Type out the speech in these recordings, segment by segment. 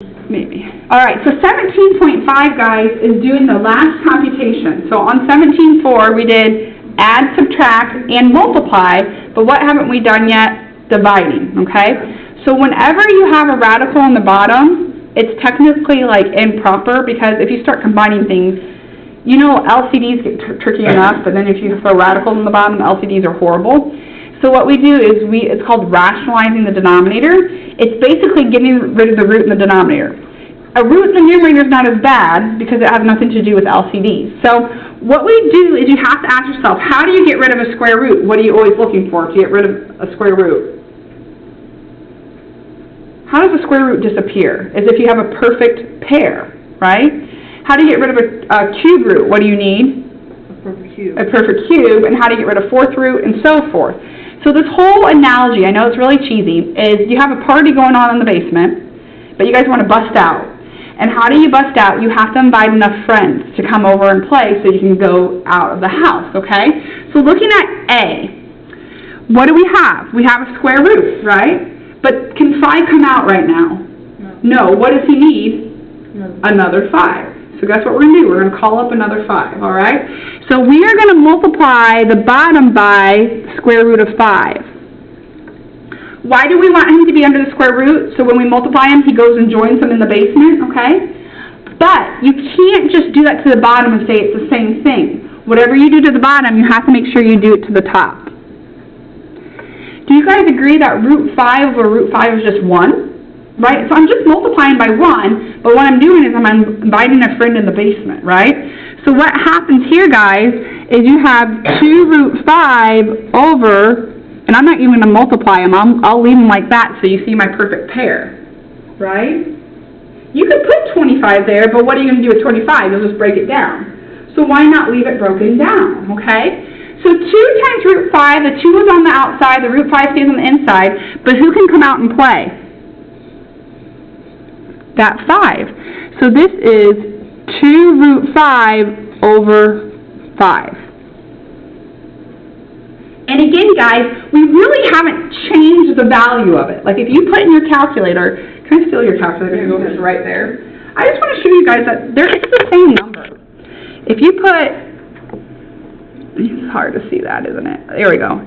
Maybe. All right, so 17.5, guys, is doing the last computation. So on 17.4, we did add, subtract, and multiply, but what haven't we done yet? Dividing, okay? So whenever you have a radical on the bottom, it's technically like improper, because if you start combining things, you know LCDs get tricky enough, but then if you throw radicals on the bottom, LCDs are horrible. So what we do is it's called rationalizing the denominator. It's basically getting rid of the root in the denominator. A root in the numerator is not as bad because it has nothing to do with LCDs. So what we do is you have to ask yourself, how do you get rid of a square root? What are you always looking for to get rid of a square root? How does a square root disappear? As if you have a perfect pair, right? How do you get rid of a cube root? What do you need? A perfect cube. A perfect cube. And how do you get rid of fourth root and so forth? So this whole analogy, I know it's really cheesy, is you have a party going on in the basement, but you guys want to bust out. And how do you bust out? You have to invite enough friends to come over and play so you can go out of the house, okay? So looking at A, what do we have? We have a square root, right? But can 5 come out right now? No. What does he need? Another 5. So guess what we're going to do? We're going to call up another 5, all right? So we are going to multiply the bottom by square root of 5. Why do we want him to be under the square root? So when we multiply him, he goes and joins them in the basement, okay? But you can't just do that to the bottom and say it's the same thing. Whatever you do to the bottom, you have to make sure you do it to the top. Do you guys agree that root 5 over root 5 is just 1? Right? So I'm just multiplying by 1, but what I'm doing is I'm inviting a friend in the basement, right? So what happens here, guys, is you have 2 root 5 over, and I'm not even going to multiply them. I'll leave them like that so you see my perfect pair, right? You could put 25 there, but what are you going to do with 25? You'll just break it down. So why not leave it broken down, okay? So 2 times root 5, the 2 is on the outside, the root 5 stays on the inside, but who can come out and play? That 5. So this is 2 root 5 over 5. And again, guys, we really haven't changed the value of it. Like if you put in your calculator, can I steal your calculator? It's right there. I just want to show you guys that it's the same number. If you put, it's hard to see that, isn't it? There we go.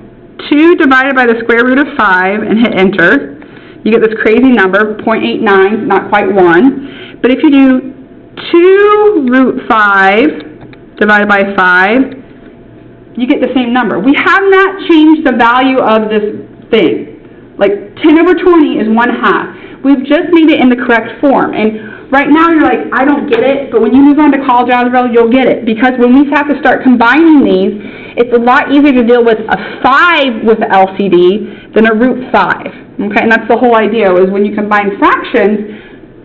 2 divided by the square root of 5 and hit enter. You get this crazy number, 0.89, not quite 1. But if you do 2 root 5 divided by 5, you get the same number. We have not changed the value of this thing. Like 10 over 20 is 1/2. We've just made it in the correct form. And right now you're like, I don't get it, but when you move on to college algebra, you'll get it. Because when we have to start combining these, it's a lot easier to deal with a 5 with the LCD than a root 5. Okay, and that's the whole idea, is when you combine fractions,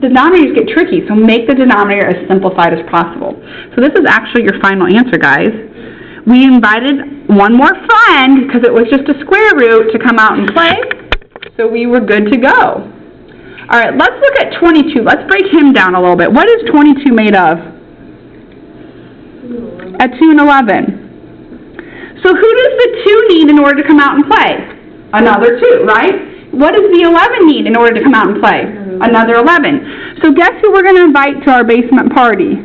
denominators get tricky, so make the denominator as simplified as possible. So this is actually your final answer, guys. We invited one more friend, because it was just a square root, to come out and play, so we were good to go. All right, let's look at 22. Let's break him down a little bit. What is 22 made of? A 2 and 11. So who does the 2 need in order to come out and play? Another 2, right? What does the 11 need in order to come out and play? Another 11. So guess who we're going to invite to our basement party?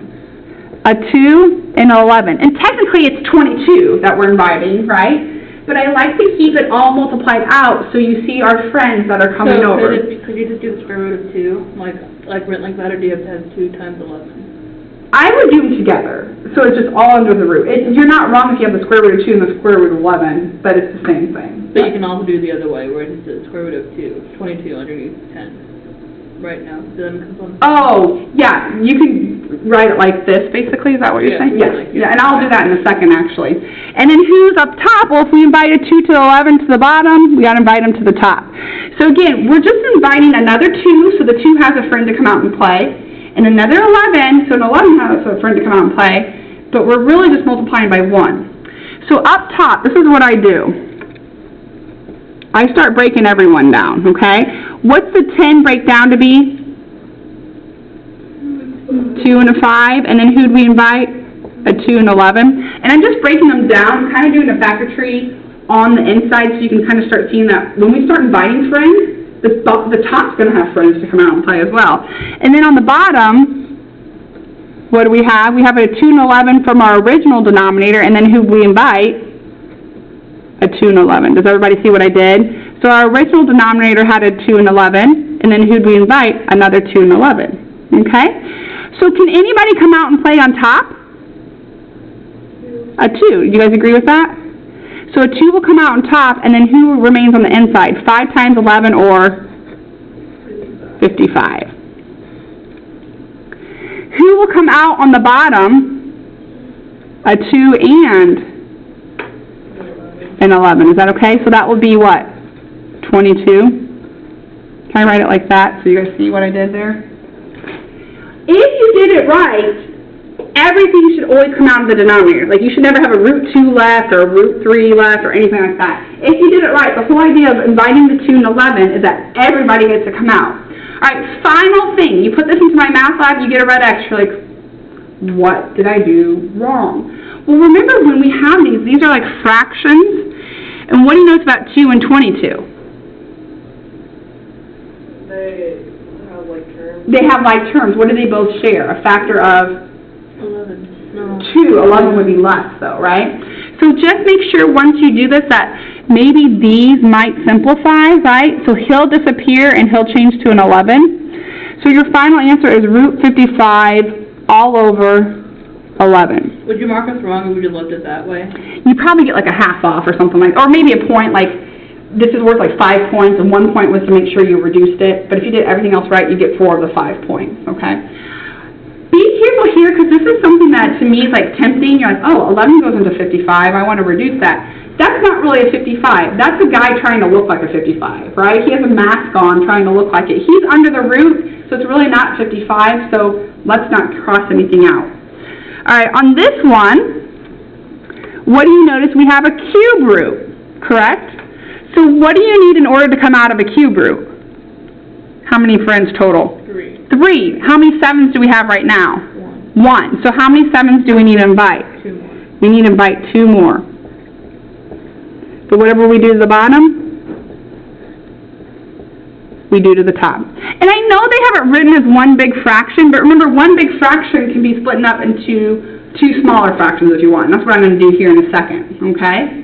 A 2 and an 11. And technically it's 22 that we're inviting, right? But I like to keep it all multiplied out so you see our friends that are coming over. Could you just do the square root of 2, like written like that, or do you have to have 2 times 11? I would do them together, so it's just all under the root. You're not wrong if you have the square root of 2 and the square root of 11, but it's the same thing. But you can also do the other way, where it's the square root of 2, 22 underneath 10. Right now, does that make sense? Oh, yeah, you can write it like this, basically, is that what you're saying? Yes, yeah, and I'll do that in a second, actually. And then who's up top? Well, if we invited 2 to the 11 to the bottom, we got to invite them to the top. So again, we're just inviting another 2, so the 2 has a friend to come out and play. And another 11, so an 11 has a friend to come out and play, but we're really just multiplying by 1. So up top, this is what I do. I start breaking everyone down, okay? What's the 10 break down to be? 2 and a 5, and then who'd we invite? A 2 and 11. And I'm just breaking them down, kind of doing a factor tree on the inside so you can kind of start seeing that when we start inviting friends, the top's going to have friends to come out and play as well. And then on the bottom, what do we have? We have a 2 and 11 from our original denominator, and then who we invite? A 2 and 11. Does everybody see what I did? So our original denominator had a 2 and 11, and then who'd we invite? Another 2 and 11. Okay? So can anybody come out and play on top? A 2. You guys agree with that? So a 2 will come out on top, and then who remains on the inside? 5 times 11 or 55. Who will come out on the bottom? A 2 and an 11. Is that okay? So that will be what? 22. Can I write it like that so you guys see what I did there? If you did it right, everything should always come out of the denominator. Like, you should never have a root 2 left or a root 3 left or anything like that. If you did it right, the whole idea of inviting the 2 and 11 is that everybody gets to come out. All right, final thing. You put this into my math lab, you get a red X. You're like, what did I do wrong? Well, remember when we have these are like fractions. And what do you notice about 2 and 22? They have like terms. They have like terms. What do they both share? A factor of 11. No. 2. 11 would be less, though, right? So just make sure once you do this that maybe these might simplify, right? So he'll disappear and he'll change to an 11. So your final answer is root 55 all over 11. Would you mark us wrong or would you left it that way? You probably get like a half off or something like, or maybe a point, like this is worth like 5 points and 1 point was to make sure you reduced it. But if you did everything else right, you get 4 of the 5 points, okay? Be careful here because this is something that to me is like tempting. You're like, oh, 11 goes into 55. I want to reduce that. That's not really a 55. That's a guy trying to look like a 55, right? He has a mask on trying to look like it. He's under the root, so it's really not 55, so let's not cross anything out. All right, on this one, what do you notice? We have a cube root, correct? So what do you need in order to come out of a cube root? How many friends total? 3. 3. How many 7s do we have right now? 1. 1. So how many 7s do we need to invite? 2 more. We need to invite 2 more. So whatever we do to the bottom, we do to the top. And I know they have it written as one big fraction, but remember, one big fraction can be split up into 2 smaller fractions if you want. And that's what I'm going to do here in a second, okay?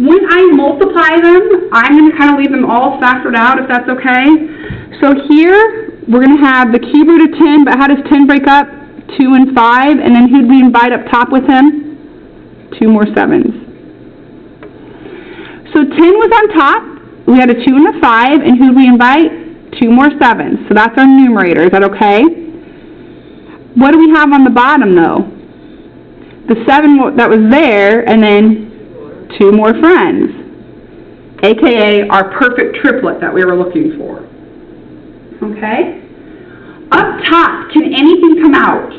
When I multiply them, I'm going to kind of leave them all factored out, if that's okay. So here, we're going to have the cube root of 10, but how does 10 break up? 2 and 5, and then who'd we invite up top with him? 2 more 7s. So 10 was on top, we had a 2 and a 5, and who'd we invite? 2 more 7s. So that's our numerator, is that okay? What do we have on the bottom, though? The 7 that was there, and then 2 more friends, aka our perfect triplet that we were looking for. Okay? Up top, can anything come out?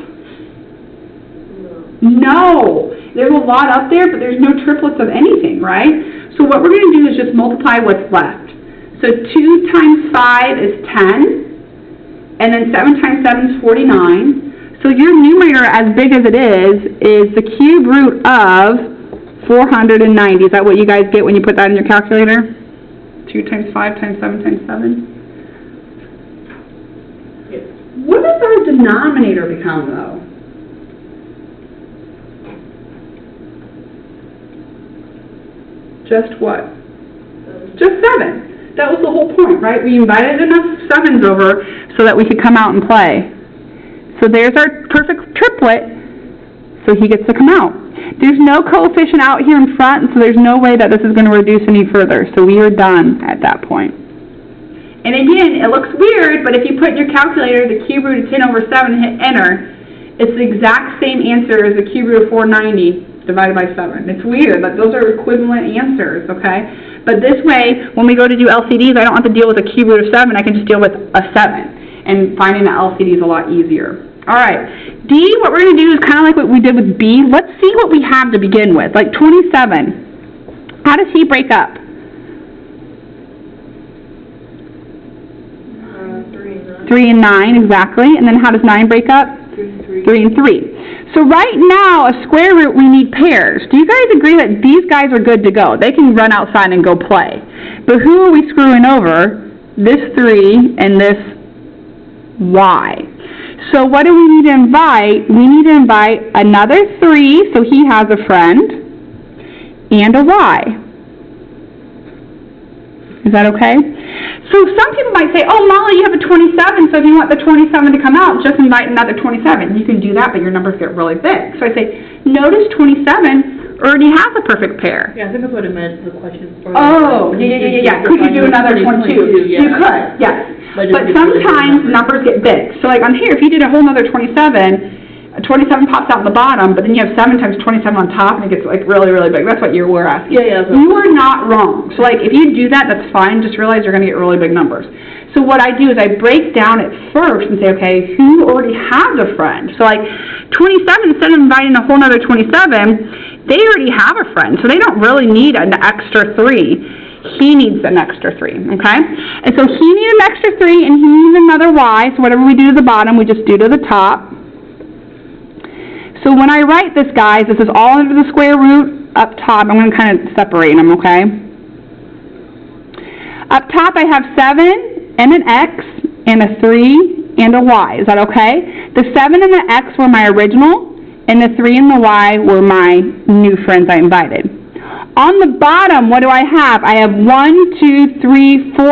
No. There's a lot up there, but there's no triplets of anything, right? So what we're going to do is just multiply what's left. So 2 times 5 is 10, and then 7 times 7 is 49. So your numerator, as big as it is the cube root of 490. Is that what you guys get when you put that in your calculator? 2 times 5 times 7 times 7? Yes. What does our denominator become, though? Just what? 7. Just 7. That was the whole point, right? We invited enough 7s over so that we could come out and play. So there's our perfect triplet, so he gets to come out. There's no coefficient out here in front, so there's no way that this is going to reduce any further. So we are done at that point. And again, it looks weird, but if you put in your calculator the cube root of 10 over 7 and hit enter, it's the exact same answer as the cube root of 490 divided by 7. It's weird, but those are equivalent answers, okay? But this way, when we go to do LCDs, I don't have to deal with a cube root of 7, I can just deal with a 7. And finding the LCD is a lot easier. All right, D, what we're going to do is kind of like what we did with B. Let's see what we have to begin with. Like 27. How does he break up? 3 and 9, exactly. And then how does 9 break up? 3 and 3. 3 and 3. So right now, a square root, we need pairs. Do you guys agree that these guys are good to go? They can run outside and go play. But who are we screwing over? This 3 and this y. So what do we need to invite? We need to invite another 3, so he has a friend, and a y. Is that okay? So some people might say, oh, Molly, you have a 27, so if you want the 27 to come out, just invite another 27. You can do that, but your numbers get really big. So I say, notice 27 already has a perfect pair. Yeah, I think that's what it meant, the question. Oh, yeah. Could you do another one too? Yeah. You could, yes. But sometimes numbers get big. So like on here, if you did a whole nother 27, 27 pops out in the bottom, but then you have 7 times 27 on top, and it gets like really, really big. That's what you were asking. Yeah. You are not wrong. So like if you do that, that's fine. Just realize you're going to get really big numbers. So what I do is I break down it first and say, okay, who already has a friend? So like 27, instead of inviting a whole nother 27, they already have a friend, so they don't really need an extra 3. He needs an extra 3, okay? And so he needs an extra 3, and he needs another y, so whatever we do to the bottom, we just do to the top. So when I write this, guys, this is all under the square root up top. I'm going to kind of separate them, okay? Up top, I have 7 and an x and a 3 and a y. Is that okay? The 7 and the x were my original, and the 3 and the y were my new friends I invited. On the bottom, what do I have? I have 1, 2, 3, 4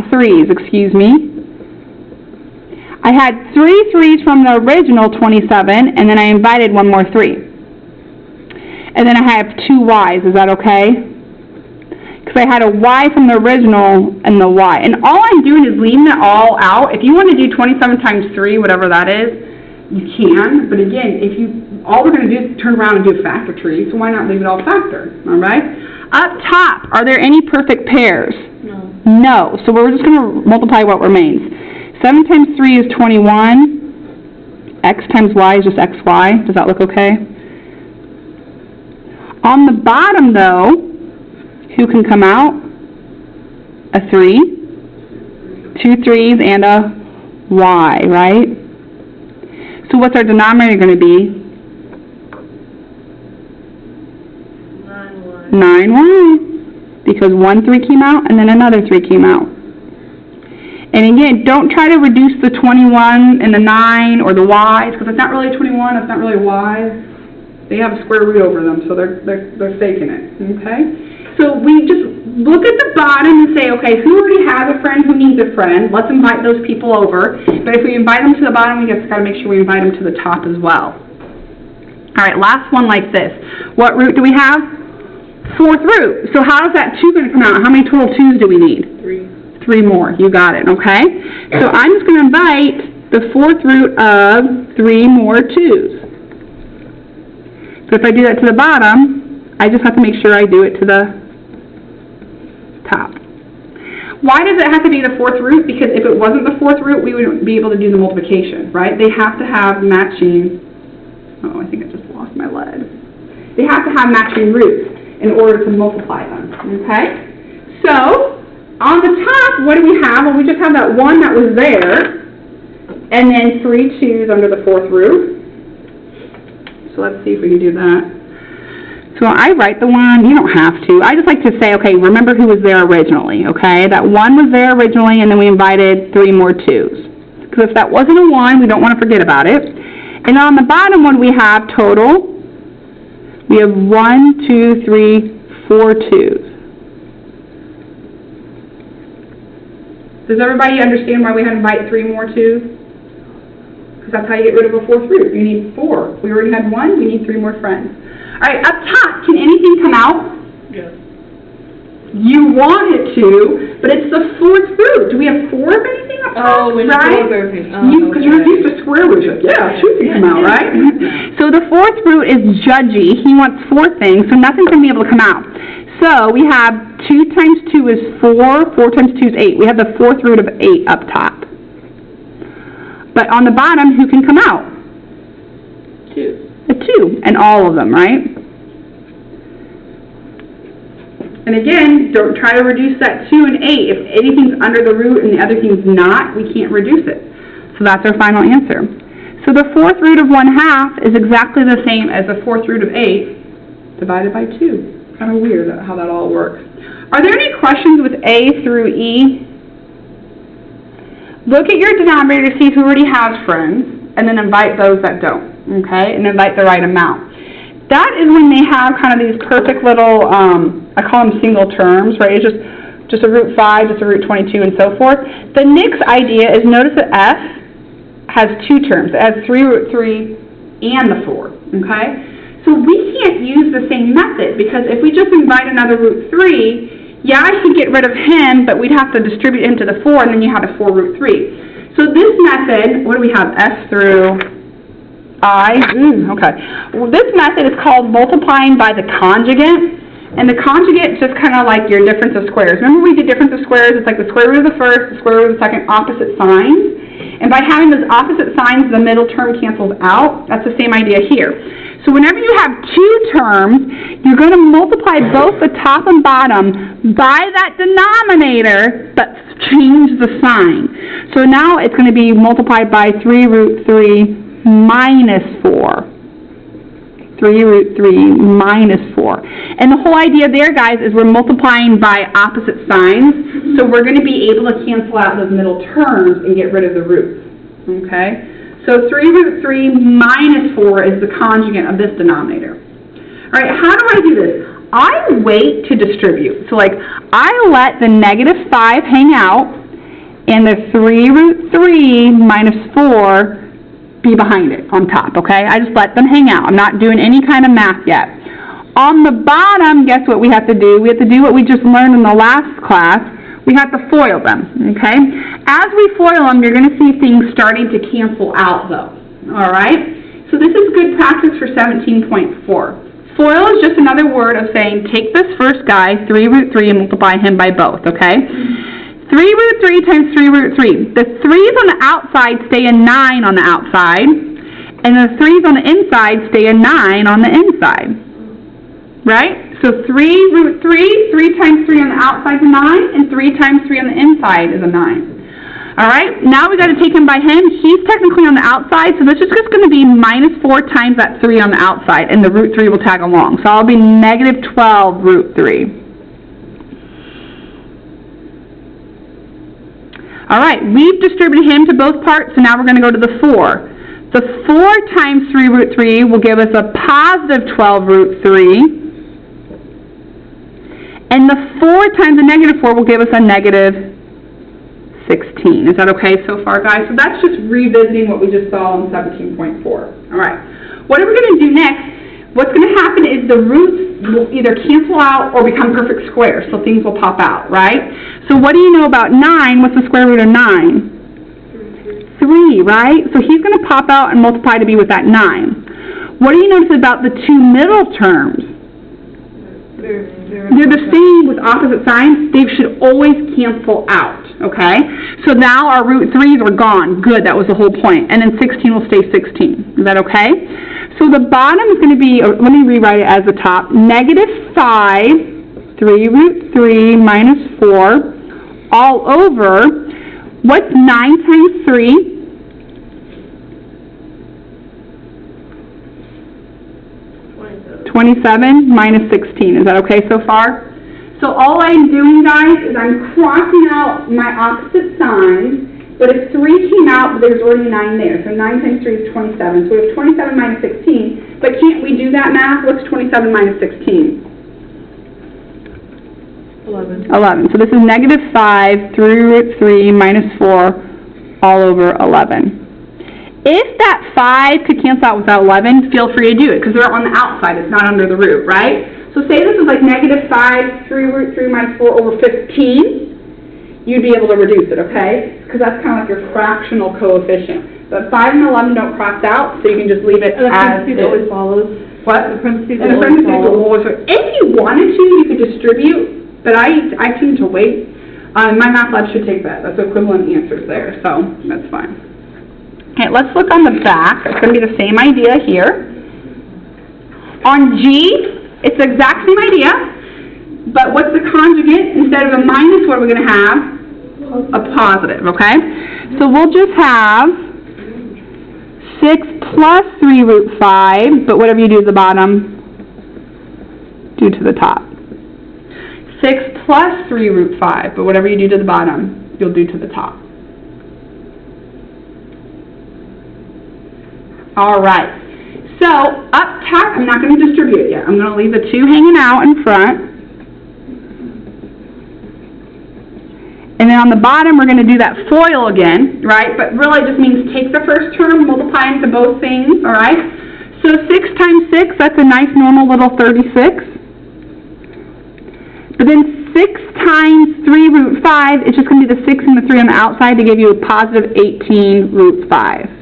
3s, excuse me. I had 3 3s from the original 27, and then I invited one more 3. And then I have 2 y's. Is that okay? Because I had a y from the original and the y. And all I'm doing is leaving it all out. If you want to do 27 times 3, whatever that is, you can. But again, all we're going to do is turn around and do a factor tree, so why not leave it all factor? All right? Up top, are there any perfect pairs? No. No. So we're just going to multiply what remains. 7 times 3 is 21. X times y is just xy. Does that look okay? On the bottom, though, who can come out? A 3, 2 3s, and a y, right? So what's our denominator going to be? 9y. Because 1 3 came out, and then another 3 came out. And again, don't try to reduce the 21 and the 9 or the y's, because it's not really a 21, it's not really a y. They have a square root over them, so they're faking it, okay? So we just look at the bottom and say, okay, who already has a friend, who needs a friend? Let's invite those people over. But if we invite them to the bottom, we just got to make sure we invite them to the top as well. All right, last one like this. What root do we have? 4th root. So how is that 2 going to come out? How many total 2's do we need? 3 more. You got it, okay? So I'm just going to invite the 4th root of 3 more 2's. So if I do that to the bottom, I just have to make sure I do it to the top. Why does it have to be the 4th root? Because if it wasn't the 4th root, we wouldn't be able to do the multiplication, right? They have to have matching, I think I just lost my lead. They have to have matching roots in order to multiply them, okay? So, on the top, what do we have? Well, we just have that 1 that was there, and then 3 2's under the 4th root. So let's see if we can do that. So I write the 1, you don't have to. I just like to say, okay, remember who was there originally, okay? That 1 was there originally, and then we invited 3 more 2's. Because if that wasn't a 1, we don't want to forget about it. And on the bottom one, we have total. We have 1, 2, 3, 4 2's. Does everybody understand why we had to invite 3 more 2's? Because that's how you get rid of a 4th root. You need 4. We already had 1. We need 3 more friends. All right, up top, can anything come out? Yes. You want it to, but it's the 4th root. Do we have 4 of anything up top? Oh, we right? have 4 of everything. Because you're used to square roots. Yeah, 2 can come out, right? So the 4th root is judgy. He wants 4 things, so nothing's going to be able to come out. So we have 2 times 2 is 4, 4 times 2 is 8. We have the 4th root of 8 up top. But on the bottom, who can come out? 2. A 2, and all of them, right? And again, don't try to reduce that 2 and 8. If anything's under the root and the other thing's not, we can't reduce it. So that's our final answer. So the 4th root of 1/2 is exactly the same as the 4th root of 8 divided by 2. Kind of weird how that all works. Are there any questions with A through E? Look at your denominator to see who already has friends, and then invite those that don't, okay? And invite the right amount. That is when they have kind of these perfect little, I call them single terms, right? It's just a root 5, just a root 22, and so forth. The next idea is notice that F has two terms. It has 3 root 3 and the 4, okay? So we can't use the same method, because if we just invite another root 3, yeah, I could get rid of him, but we'd have to distribute him to the 4, and then you have a 4 root 3. So this method, what do we have? S through I? Okay. Well, this method is called multiplying by the conjugate. And the conjugate is just kind of like your difference of squares. Remember we did difference of squares? It's like the square root of the first, the square root of the second, opposite signs. And by having those opposite signs, the middle term cancels out. That's the same idea here. So whenever you have two terms, you're going to multiply both the top and bottom by that denominator, but change the sign. So now it's going to be multiplied by 3 root 3 minus 4. 3 root 3 minus 4. And the whole idea there, guys, is we're multiplying by opposite signs, so we're going to be able to cancel out those middle terms and get rid of the roots. Okay? So 3 root 3 minus 4 is the conjugate of this denominator. All right, how do I do this? I wait to distribute. So, like, I let the negative 5 hang out, and the 3 root 3 minus 4 be behind it, on top, okay? I just let them hang out. I'm not doing any kind of math yet. On the bottom, guess what we have to do? We have to do what we just learned in the last class. We have to FOIL them, okay? As we FOIL them, you're going to see things starting to cancel out, though, all right? So this is good practice for 17.4. FOIL is just another word of saying, take this first guy, 3 root 3, and multiply him by both, okay? 3 root 3 times 3 root 3. The 3's on the outside stay a 9 on the outside, and the 3's on the inside stay a 9 on the inside. Right? So 3 root 3, 3 times 3 on the outside is a 9, and 3 times 3 on the inside is a 9. Alright, now we've got to take him by him. He's technically on the outside, so this is just going to be minus 4 times that 3 on the outside, and the root 3 will tag along. So I'll be negative 12 root 3. All right, we've distributed him to both parts, so now we're going to go to the 4. The 4 times 3 root 3 will give us a positive 12 root 3. And the 4 times the negative 4 will give us a negative 16. Is that okay so far, guys? So that's just revisiting what we just saw in 17.4. All right, what are we going to do next? What's going to happen is the roots will either cancel out or become perfect squares, so things will pop out, right? So what do you know about 9? What's the square root of 9? 3, right? So he's going to pop out and multiply to be with that 9. What do you notice about the two middle terms? They're the same with opposite signs. They should always cancel out, okay? So now our root 3's are gone. Good, that was the whole point. And then 16 will stay 16. Is that okay? So the bottom is going to be, let me rewrite it as the top, negative 5, 3 root 3 minus 4, all over, what's 9 times 3? 27 minus 16. Is that okay so far? So all I'm doing, guys, is I'm crossing out my opposite signs, but if 3 came out, but there's already 9 there. So 9 times 3 is 27. So we have 27 minus 16. But can't we do that math? What's 27 minus 16? 11. So this is negative 5, 3 root 3 minus 4, all over 11. If that 5 could cancel out with that 11, feel free to do it, because they're on the outside. It's not under the root, right? So say this is like negative 5, 3 root 3 minus 4 over 15. You'd be able to reduce it, okay? Because that's kind of like your fractional coefficient. But 5 and 11 don't cross out, so you can just leave it as is. always follows. What? The parentheses And the parentheses will always follow. If you wanted to, you could distribute, but I tend to wait. My math lab should take that. That's equivalent answers there, so that's fine. Okay, let's look on the back. It's going to be the same idea here. On G, it's the exact same idea, but what's the conjugate? Instead of a minus, what are we going to have? A positive, okay? So we'll just have 6 plus 3 root 5, but whatever you do to the bottom, do to the top. 6 plus 3 root 5, but whatever you do to the bottom, you'll do to the top. All right. So, up top, I'm not going to distribute it yet. I'm going to leave the 2 hanging out in front. And then on the bottom, we're going to do that FOIL again, right? But really, it just means take the first term, multiply into both things, all right? So 6 times 6, that's a nice normal little 36. But then 6 times 3 root 5, it's just going to be the 6 and the 3 on the outside to give you a positive 18 root 5.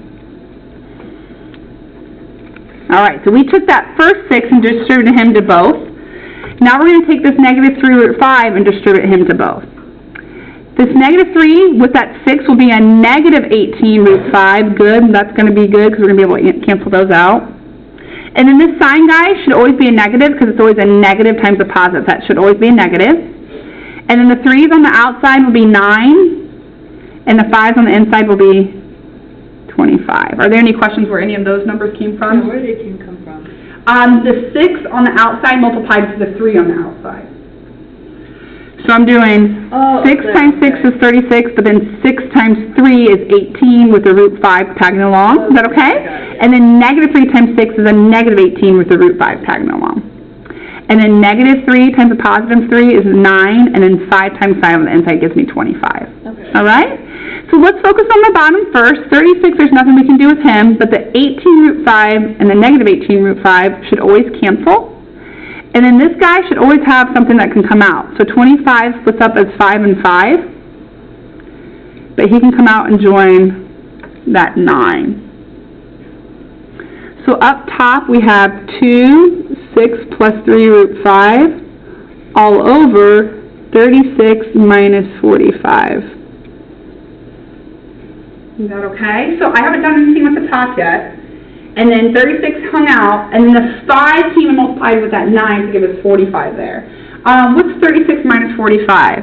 All right, so we took that first 6 and distributed him to both. Now we're going to take this negative 3 root 5 and distribute him to both. This negative 3 with that 6 will be a negative 18 root 5. Good, that's going to be good because we're going to be able to cancel those out. And then this sign, guys, should always be a negative because it's always a negative times a positive. That should always be a negative. And then the 3's on the outside will be 9, and the 5's on the inside will be 25. Are there any questions where any of those numbers came from? Yeah, where did 18 come from? The 6 on the outside multiplied to the 3 on the outside. So I'm doing 6 times 6 is 36, but then 6 times 3 is 18 with the root 5 tagging along. Is that okay? And then negative 3 times 6 is a negative 18 with the root 5 tagging along. And then negative 3 times a positive 3 is 9, and then 5 times 5 on the inside gives me 25. Okay. All right? So let's focus on the bottom first. 36, there's nothing we can do with him, but the 18 root 5 and the negative 18 root 5 should always cancel. And then this guy should always have something that can come out. So 25 splits up as 5 and 5, but he can come out and join that 9. So up top we have 2, 6 plus 3 root 5, all over 36 minus 45. Is that okay? So I haven't done anything with the top yet. And then 36 hung out, and then the 5 came and multiplied with that 9 to give us 45 there. What's 36 minus 45?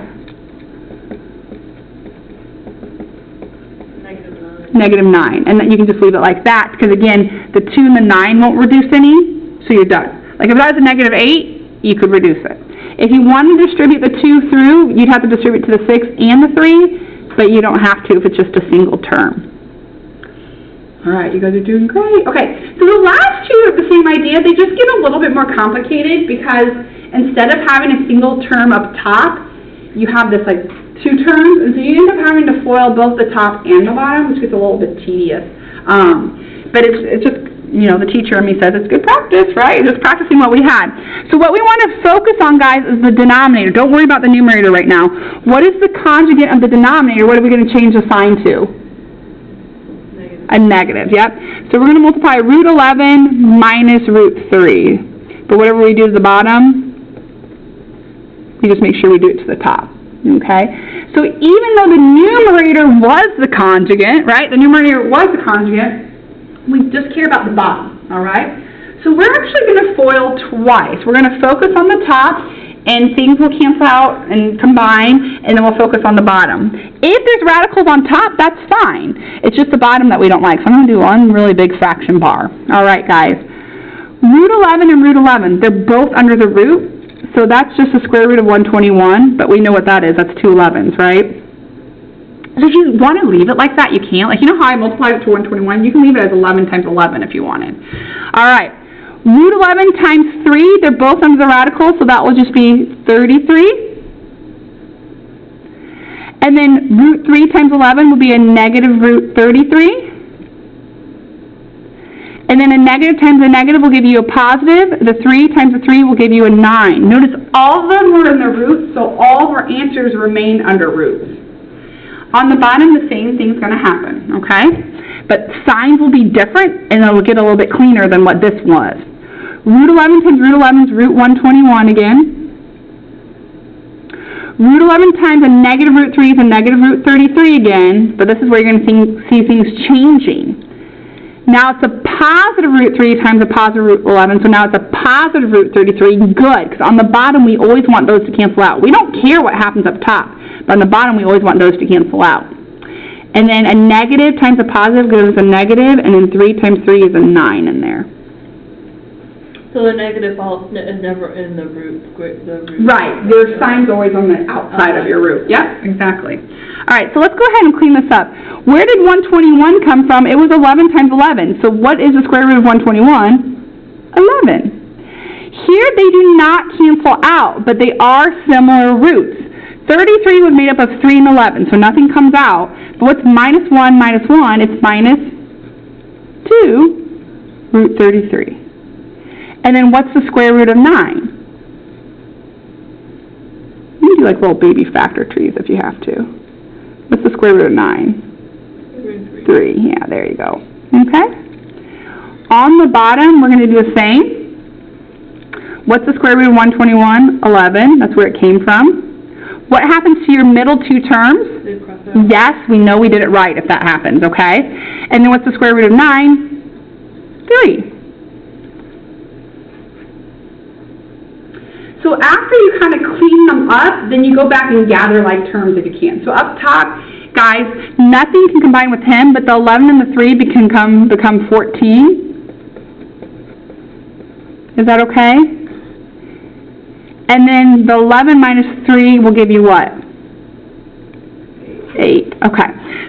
Negative 9. And then you can just leave it like that, because again, the 2 and the 9 won't reduce any, so you're done. Like if that was a negative 8, you could reduce it. If you want to distribute the 2 through, you'd have to distribute to the 6 and the 3, but you don't have to if it's just a single term. All right, you guys are doing great. Okay, so the last 2 are the same idea. They just get a little bit more complicated because instead of having a single term up top, you have this like 2 terms, and so you end up having to FOIL both the top and the bottom, which gets a little bit tedious. But it's just, you know, the teacher in me says it's good practice, right? Just practicing what we had. So what we want to focus on, guys, is the denominator. Don't worry about the numerator right now. What is the conjugate of the denominator? What are we going to change the sign to? A negative, yep. So we're going to multiply root 11 minus root 3. But whatever we do to the bottom, we just make sure we do it to the top, okay? So even though the numerator was the conjugate, right? The numerator was the conjugate, we just care about the bottom, all right? So we're actually going to FOIL twice. We're going to focus on the top, and things will cancel out and combine, and then we'll focus on the bottom. If there's radicals on top, that's fine. It's just the bottom that we don't like. So I'm going to do one really big fraction bar. All right, guys. Root 11 and root 11, they're both under the root, so that's just the square root of 121, but we know what that is. That's 2 11s, right? So if you want to leave it like that, you can. Like, you know how I multiplied it to 121? You can leave it as 11 times 11 if you wanted. All right. Root 11 times 3, they're both under the radical, so that will just be 33. And then root 3 times 11 will be a negative root 33. And then a negative times a negative will give you a positive. The 3 times a 3 will give you a 9. Notice all of them were in the roots, so all of our answers remain under roots. On the bottom, the same thing's going to happen, okay? But signs will be different, and it'll get a little bit cleaner than what this was. Root 11 times root 11 is root 121 again. Root 11 times a negative root 3 is a negative root 33 again, but this is where you're going to see things changing. Now it's a positive root 3 times a positive root 11, so now it's a positive root 33. Good, because on the bottom we always want those to cancel out. We don't care what happens up top, but on the bottom we always want those to cancel out. And then a negative times a positive gives us a negative, and then 3 times 3 is a 9 in there. So the negative is never in the root. Right, their sign's always on the outside of your root. Yep, exactly. All right, so let's go ahead and clean this up. Where did 121 come from? It was 11 times 11. So what is the square root of 121? 11. Here they do not cancel out, but they are similar roots. 33 was made up of 3 and 11, so nothing comes out. But what's minus 1 minus 1? It's minus 2 root 33. And then what's the square root of 9? You can do like little baby factor trees if you have to. What's the square root of 9? 3. Yeah, there you go. Okay? On the bottom, we're going to do the same. What's the square root of 121? 11. That's where it came from. What happens to your middle two terms? Yes, we know we did it right if that happens, okay? And then what's the square root of 9? 3. So after you kind of clean them up, then you go back and gather like terms if you can. So up top, guys, nothing can combine with 10, but the 11 and the 3 become 14. Is that okay? And then the 11 minus 3 will give you what? 8. Okay.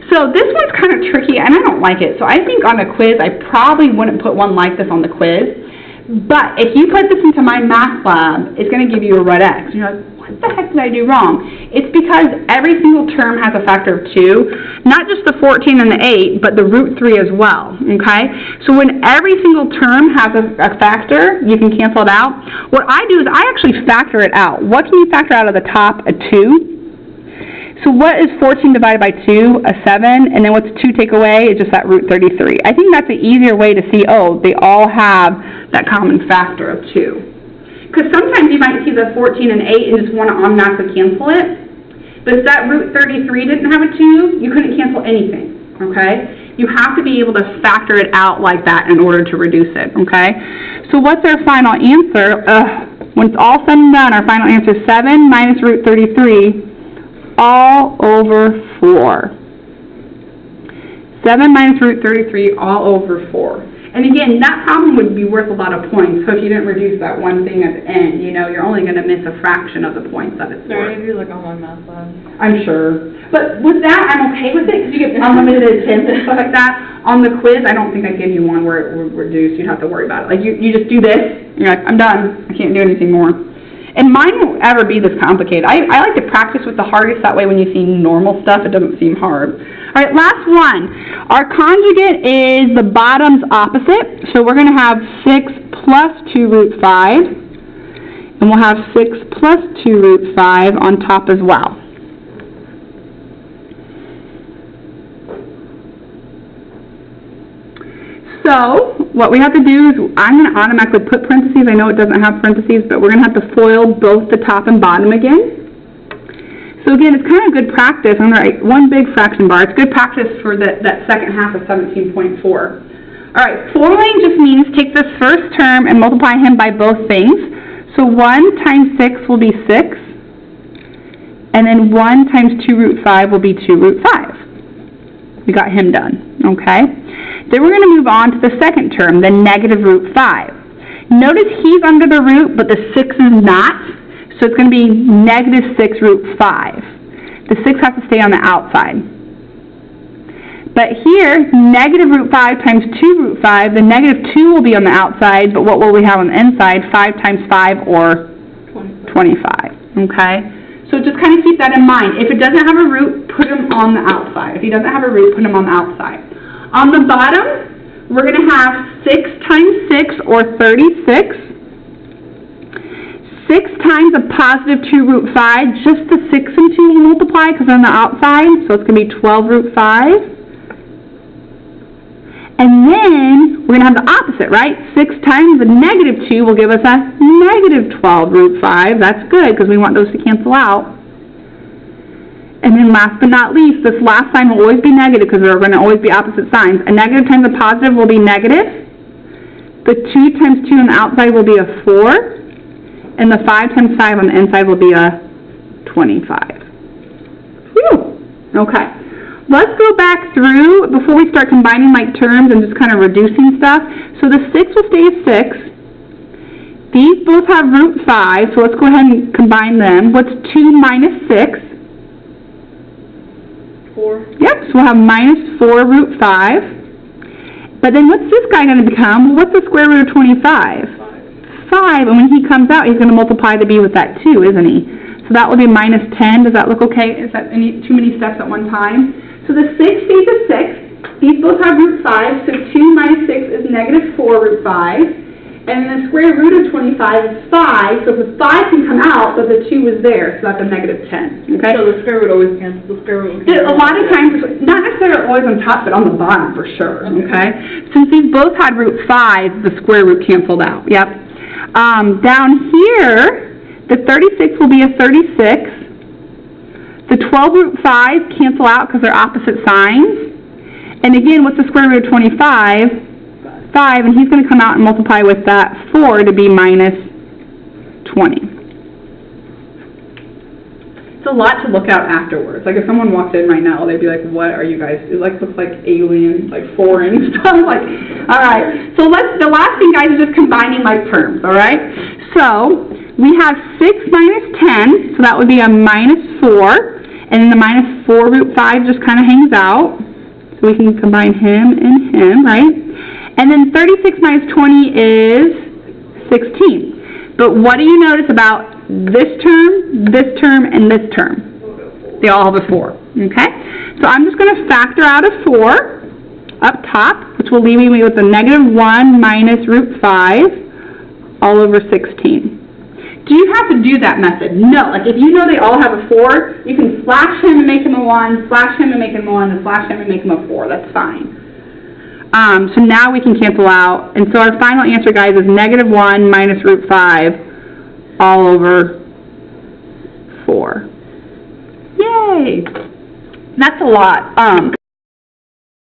So this one's kind of tricky, and I don't like it. So I think on a quiz, I probably wouldn't put one like this on the quiz. But if you put this into my math lab, it's going to give you a red X. You're like, what the heck did I do wrong? It's because every single term has a factor of 2, not just the 14 and the 8, but the root 3 as well, okay? So when every single term has a factor, you can cancel it out. What I do is I actually factor it out. What can you factor out of the top? A 2. So what is 14 divided by 2? A 7. And then what's 2 take away? It's just that root 33. I think that's an easier way to see, oh, they all have that common factor of 2. Because sometimes you might see the 14 and 8 and just want to automatically cancel it. But if that root 33 didn't have a 2, you couldn't cancel anything, okay? You have to be able to factor it out like that in order to reduce it, okay? So what's our final answer? When it's all said and done, our final answer is 7 minus root 33 all over 4. 7 minus root 33 all over 4. And again, that problem would be worth a lot of points. So if you didn't reduce that one thing at the end, you know, you're only going to miss a fraction of the points that it's worth. Sorry, if you're like on my math lab. I'm sure. But with that, I'm okay with it because you get unlimited attempts and stuff like that. On the quiz, I don't think I give you one where it would reduce. You'd have to worry about it. Like you just do this, and you're like, I'm done. I can't do anything more. And mine won't ever be this complicated. I like to practice with the hardest. That way when you see normal stuff, it doesn't seem hard. All right, last one. Our conjugate is the bottom's opposite. So we're going to have 6 plus 2 root 5. And we'll have 6 plus 2 root 5 on top as well. So what we have to do is I'm going to automatically put parentheses. I know it doesn't have parentheses, but we're going to have to FOIL both the top and bottom again. So again, it's kind of good practice. I'm going to write one big fraction bar. It's good practice for that second half of 17.4. All right, FOILing just means take this first term and multiply him by both things. So 1 times 6 will be 6. And then 1 times 2 root 5 will be 2 root 5. We got him done, okay? Then we're going to move on to the second term, the negative root 5. Notice he's under the root, but the 6 is not. So it's going to be negative 6 root 5. The 6 has to stay on the outside. But here, negative root 5 times 2 root 5, the negative 2 will be on the outside, but what will we have on the inside? 5 times 5 or 25. Okay? So just kind of keep that in mind. If it doesn't have a root, put them on the outside. If he doesn't have a root, put them on the outside. On the bottom, we're going to have 6 times 6 or 36. 6 times a positive 2 root 5, just the 6 and 2 will multiply because they're on the outside, so it's going to be 12 root 5. And then we're going to have the opposite, right? 6 times the negative 2 will give us a negative 12 root 5. That's good because we want those to cancel out. And then last but not least, this last sign will always be negative because they're going to always be opposite signs. A negative times a positive will be negative. The 2 times 2 on the outside will be a 4. And the 5 times 5 on the inside will be a 25. Whew! Okay. Let's go back through before we start combining like terms and just kind of reducing stuff. So the 6 will stay as 6. These both have root 5, so let's go ahead and combine them. What's 2 minus 6? 4. Yep, so we'll have minus 4 root 5. But then what's this guy going to become? Well, what's the square root of 25? 5, and when he comes out, he's going to multiply the b with that 2, isn't he? So that will be minus 10. Does that look okay? Is that too many steps at one time? So the 6 stays a 6. These both have root 5, so 2 minus 6 is negative 4 root 5. And then the square root of 25 is 5, so the 5 can come out, but the 2 is there, so that's a negative 10, okay? So the square root always cancels, the square root. A lot of times, not necessarily always on top, but on the bottom for sure, okay? Since these both had root 5, the square root canceled out, yep. Down here, the 36 will be a 36. The 12 root 5 cancel out because they're opposite signs. And again, what's the square root of 25? 5, and he's going to come out and multiply with that 4 to be minus 20. It's a lot to look out afterwards. Like if someone walks in right now, they'd be like, what are you guys, it like looks like alien, like foreign stuff. Like, all right. So the last thing, guys, is just combining like terms, all right? So we have 6 minus 10, so that would be a minus 4, and then the minus 4 root 5 just kind of hangs out. So we can combine him and him, right? And then 36 minus 20 is 16. But what do you notice about this term, and this term? They all have a 4, okay? So I'm just going to factor out a 4 up top, which will leave me with a negative 1 minus root 5 all over 16. Do you have to do that method? No. Like if you know they all have a 4, you can slash him and make him a 1, slash him and make him a 1, and slash him and make him a 4. That's fine. So now we can cancel out. And so our final answer, guys, is negative 1 minus root 5 all over 4. Yay! That's a lot.